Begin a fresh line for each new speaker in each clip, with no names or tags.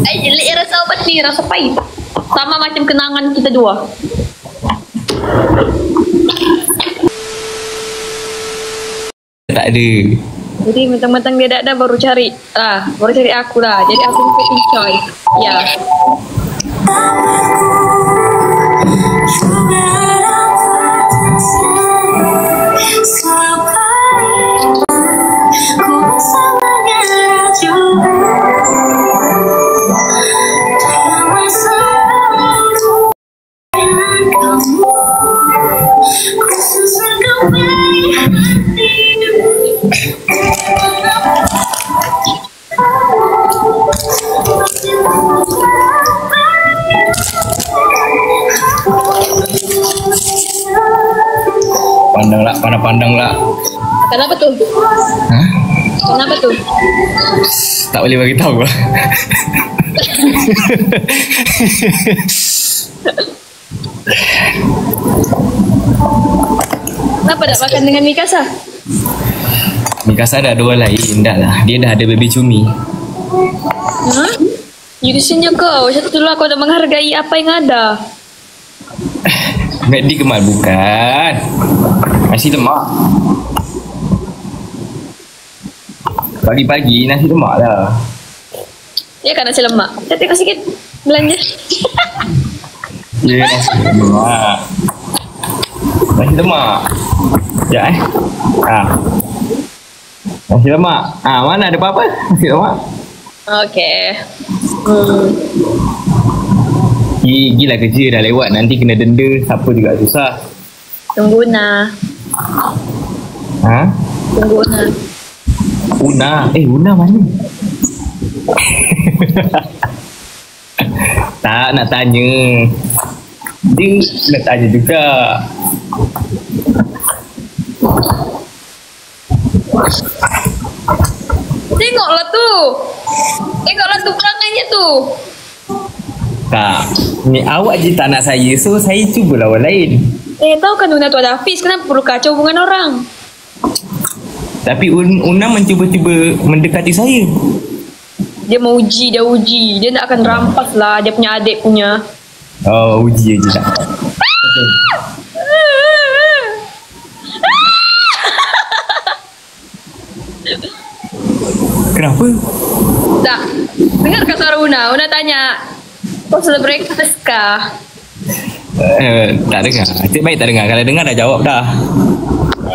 Jelek rasa obat ni, rasa pahit. Sama macam kenangan kita dua.
Tak ada.
Jadi mentang-mentang dia tak ada baru cari aku lah. Jadi aku putting choice. Ya.
Pandang lah.
Kenapa tu?
Hah?
Kenapa tu?
Tak boleh bagi tahu lah.
Kenapa tak makan dengan Mikasa?
Mikasa dah ada orang lain. Dah lah. Dia dah ada baby cumi.
Hah? Judisinya kau. Satu lah kau dah menghargai apa yang ada.
McD Kemal bukan. Nasi lemak. Pagi-pagi nasi lemak lah.
Ya kan nasi lemak. Saya tengok sikit belanja.
Ya, nasi lemak. Nasi lemak. Sekejap Nasi lemak. Mana ada apa-apa? Nasi lemak.
Okey.
Gigilah kerja dah lewat. Nanti kena denda. Siapa juga susah.
Tunggu Una. Tunggu Una.
Una mana? Tak nak tanya. Dia nak tanya juga.
Tengoklah tu perangannya tu.
Tak. Ni awak je tak nak saya. So saya cuba lawan lain.
Tahu kan Una tu ada Hafiz. Kenapa perlu kacau hubungan orang?
Tapi Una mencuba-cuba mendekati saya.
Dia mau uji. Dia nak akan rampas lah dia punya adik punya.
Oh, uji je tak. Kenapa?
Tak. Dengarkan suara Una. Una tanya, kau sudah breakfast kah?
Tak dengar. Cik baik tak dengar. Kalau dengar dah jawab dah.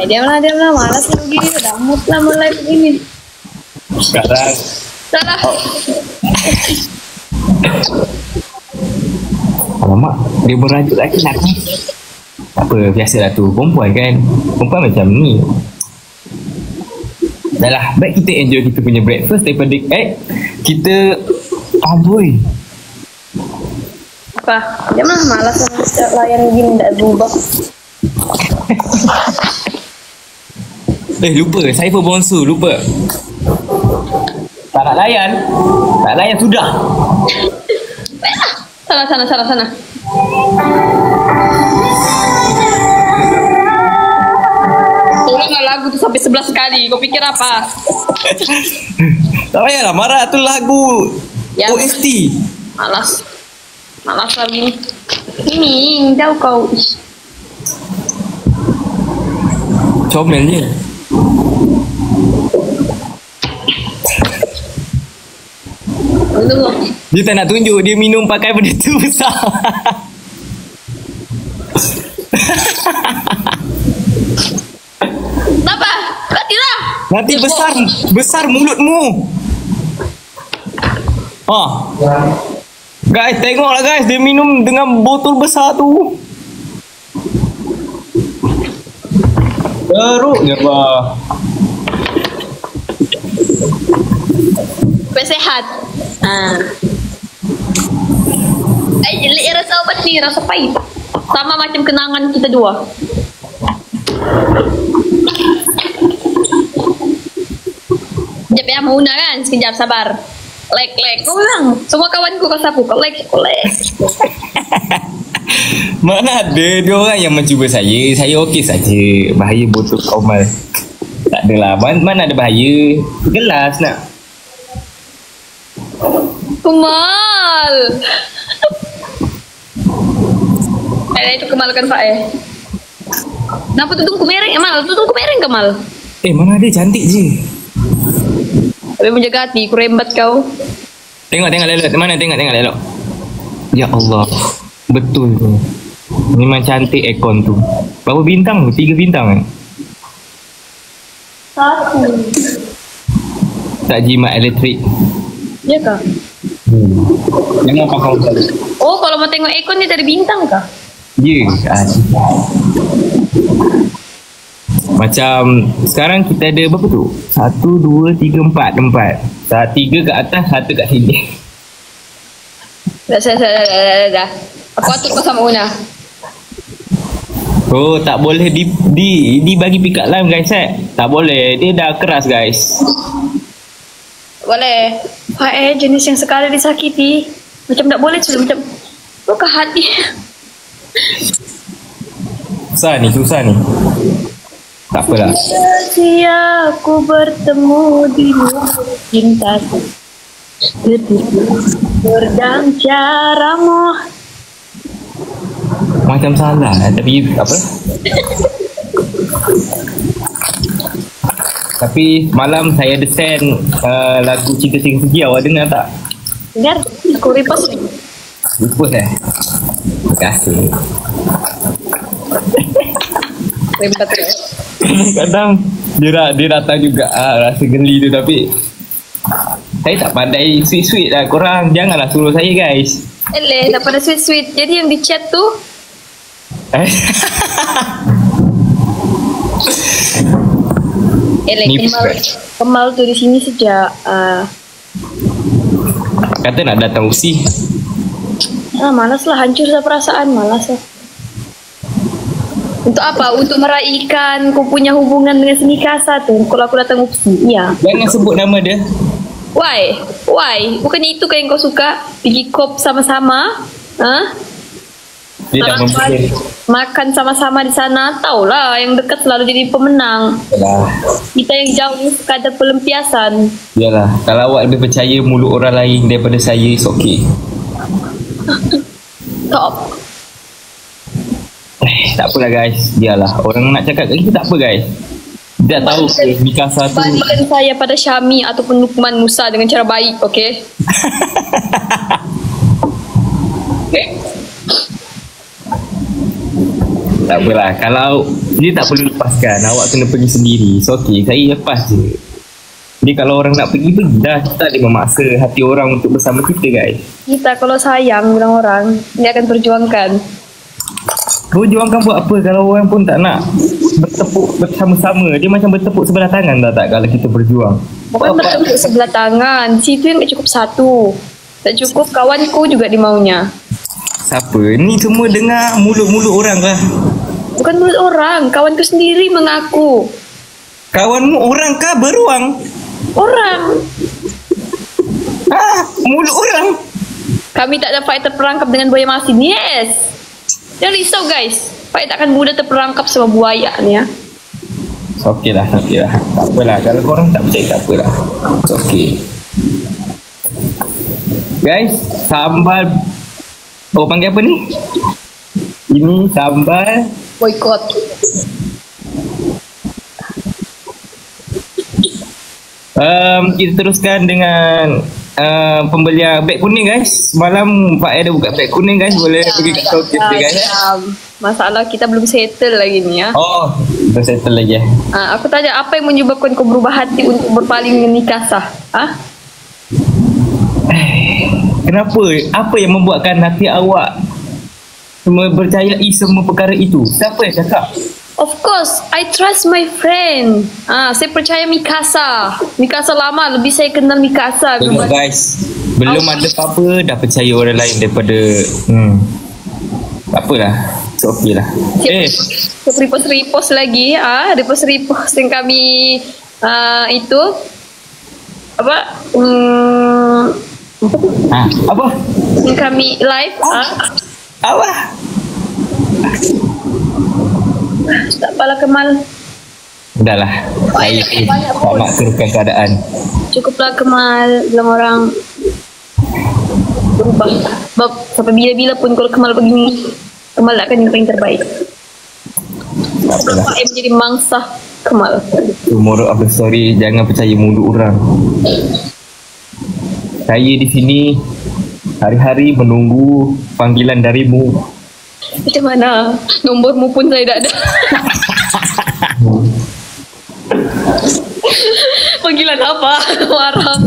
Diamlah. Malas ni begini. Dah mood lah mulai begini.
Sekarang.
Salah.
Alamak, dia berajuk lagi nak. Tak apa, biasalah tu. Perempuan kan. Perempuan macam ni. Dah lah, baik kita enjoy kita punya breakfast daripada kita boy.
Apa? Diamlah, malas lah setiap layan begini tak berubah.
Lupa, saya pun bonsu, lupa. Tak nak layan. Tak layan sudah.
Sana. Ulang lagu tu sampai 11 kali. Kau fikir apa?
Tak payahlah marah tu lagu
ya,
OST.
Malas lah ni. Ini jauh kau.
Comel je. Dia tak nak tunjuk dia minum pakai benda tu besar.
Kenapa? Nantilah.
Nanti besar mulutmu. Guys, tengoklah guys, dia minum dengan botol besar tu. Teruknya bah.
Sehat. Jelek rasa obat ni, rasa pahit. Sama macam kenangan kita dua. Sekejap ya, mau Una kan? Sekejap, sabar. Like. Kau bilang, semua kawanku kau sapu. Kau like.
Mana ada dia orang yang mencuba saya. Saya okey saja. Bahaya botol Kaumal. Tak adalah. Mana ada bahaya. Gelas nak.
Kemal. Itu Kemal kan Pak Kenapa tudungku mereng Kemal? Tudungku mereng Kemal.
Mana ada cantik je.
Tapi menjaga hati, kurembat kau.
Tengok lelok. Mana tengok lelok. Ya Allah. Betul tu. Memang cantik aircon tu. Berapa bintang tu? 3 bintang kan? 1. Tak jimat elektrik.
Ya kah?
Jangan pakai selalu.
Oh, kalau mau tengok aircon dia tak ada bintang kah?
Ya. Macam sekarang kita ada berapa tu? 1, 2, 3, 4. 3 kat atas, 1 kat sini.
Dah. Aku atur kau sama Una.
Oh, tak boleh dibagi pick up line guys Tak boleh. Dia dah keras guys.
Boleh. Pak jenis yang sekali disakiti. Macam tak boleh tu. Macam buka hati.
Susah ni. Tak apalah.
Sia aku bertemu di cintaku. Berdang caramu.
Macam salah tapi apa? Tapi malam saya ada send lagu Cinta Sing Segi. Awak dengar tak?
Dengar, aku repost.
Repost Terima kasih.
Rembat
Kadang dia datang juga rasa geli tu, tapi saya tak pandai sweet-sweet lah. Korang janganlah suruh saya guys.
tak pada sweet-sweet. Jadi yang di chat tu Kemal tu di sini sejak
kata nak datang usi.
Malas lah, hancur lah perasaan. Malas lah. Untuk apa? Untuk meraihkan kau punya hubungan dengan si Mikasa tu. Kalau aku datang usi. Ya.
Jangan sebut nama dia.
Why? Bukannya itu kan yang kau suka? Pergi kop sama-sama?
Dia dah memikir.
Makan sama-sama di sana. Taulah yang dekat selalu jadi pemenang.
Yalah.
Kita yang jauh ni sekadar pelampiasan.
Yalah. Kalau awak lebih percaya mulut orang lain daripada saya, it's okay.
Top.
Tak apalah guys. Biarlah. Orang nak cakap kat kita tak apa guys. Dia tak tahu Mikasa tu.
Bandingkan saya pada Syami ataupun Lukman Musa dengan cara baik, okay?
Tak apalah. Kalau dia tak perlu lepaskan, awak kena pergi sendiri. It's okay. Saya lepas je. Jadi kalau orang nak pergi dah. Kita tak boleh memaksa hati orang untuk bersama kita guys.
Kita kalau sayang bilang orang, dia akan perjuangkan.
Perjuangkan buat apa kalau orang pun tak nak bertepuk bersama-sama. Dia macam bertepuk sebelah tangan tak kalau kita berjuang.
Bukan bertepuk sebelah tangan. Situ yang tak cukup satu. Tak cukup kawanku juga dimaunya.
Siapa? Ni semua dengar mulut-mulut orang lah.
Bukan mulut orang. Kawanku sendiri mengaku.
Kawanmu orang kah beruang?
Orang.
Mulut orang.
Kami tak dapat terperangkap dengan buaya masin. Yes. Jangan risau guys. Pak takkan mudah terperangkap sama buaya ni ya.
Okey lah. Tak apalah. Kalau korang tak percaya tak apalah. Okey. Guys, sambal. Oh, panggil apa ni? Ini sambal
boykot.
Kita teruskan dengan pembelian beg kuning guys. Semalam Pak ada buka beg kuning guys. Boleh pergi kat toko kita guys.
Masalah kita belum settle lagi ni ya.
Oh, belum settle lagi ya.
Aku tanya, apa yang menyebabkan kau berubah hati untuk berpaling dengan Mikasa?
Kenapa? Apa yang membuatkan hati awak percayai semua perkara itu? Siapa yang cakap?
Of course, I trust my friend. Saya percaya Mikasa. Mikasa lama, lebih saya kenal Mikasa.
Tengok guys, belum ada apa-apa dah percaya orang lain daripada tak apalah. So okey lah.
Repost lagi. Repost yang kami itu apa?
Apa?
Yang kami live.
Apa?
Tak apalah Kemal.
Udahlah. Saya tak nak teruskan keadaan.
Cukuplah Kemal. Bilang orang berubah. Sebab sampai bila-bila pun kalau Kemal begini, Kemal akan yang paling terbaik.
Tak apalah.
Sampai menjadi mangsa Kemal.
Moral of the story, jangan percaya mulut orang. Saya di sini hari-hari menunggu panggilan darimu.
Macam mana? Nombormu pun saya tak ada. Panggilan apa? Marah.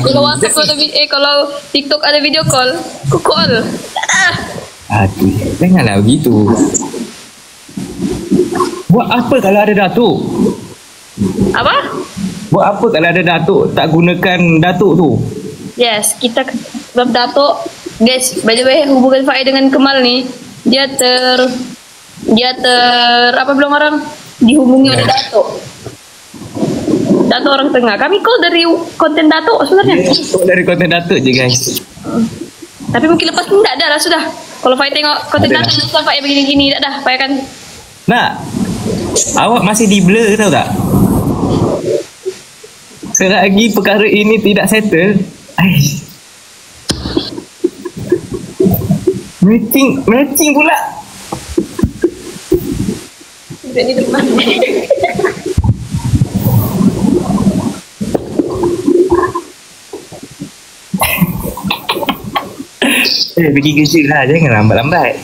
Kalau WhatsApp ada kalau TikTok ada video call, aku call. Tak ada.
Aduh, janganlah begitu. Buat apa kalau ada datuk?
Apa?
Buat apa kalau ada datuk tak gunakan datuk tu?
Yes, kita sebab Datuk. Guys, by the way, hubungan Faiz dengan Kemal ni, dia apa bilang orang dihubungi oleh Datuk. Datuk orang tengah. Kami call dari konten Datuk sebenarnya.
Dari konten datuk je guys.
Tapi mungkin lepas ni tak ada lah sudah. Kalau Faiz tengok konten
Ada.
Datuk sudah Faiz begini-gini tak dah. Faiz akan
Nak, awak masih di blur tahu tak? Selagi perkara ini tidak settle, matching pula.
berani depan.
Pergi kerja lah, jangan lambat-lambat.